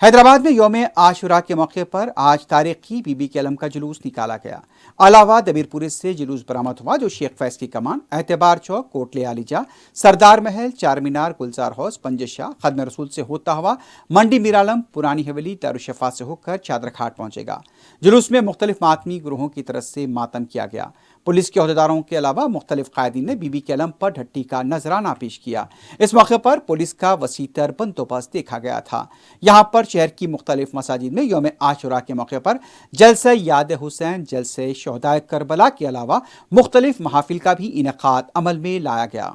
हैदराबाद में यौम आशुरा के मौके पर आज तारीखी बीबी के अलम का जुलूस निकाला गया। अलाहाबाद अबीरपुरी से जुलूस बरामद हुआ जो शेख फैज की कमान, एतबार चौक, कोटले आलीजा, सरदार महल, चार मीनार, गुलजार हाउस, पंजशाह, खदम रसूल से होता हुआ मंडी मीरालम, पुरानी हवेली, दारुशफा से होकर चादर घाट पहुंचेगा। जुलूस में मुख्तलिफ मातमी ग्रोहों की तरफ से मातम किया गया। पुलिस के अहदेदारों के अलावा मुख्तलिफ कायदीन ने बीबी के अलम पर ढट्टी का नजराना पेश किया। इस मौके पर पुलिस का वसीतर बंदोबस्त देखा गया था। यहाँ पर शहर की मुख्तलिफ मसाजिद में यौम आशुरा के मौके पर जलसे याद हुसैन, जलसे शहदाए करबला के अलावा मुख्तलिफ महाफिल का भी इनेकाद अमल में लाया गया।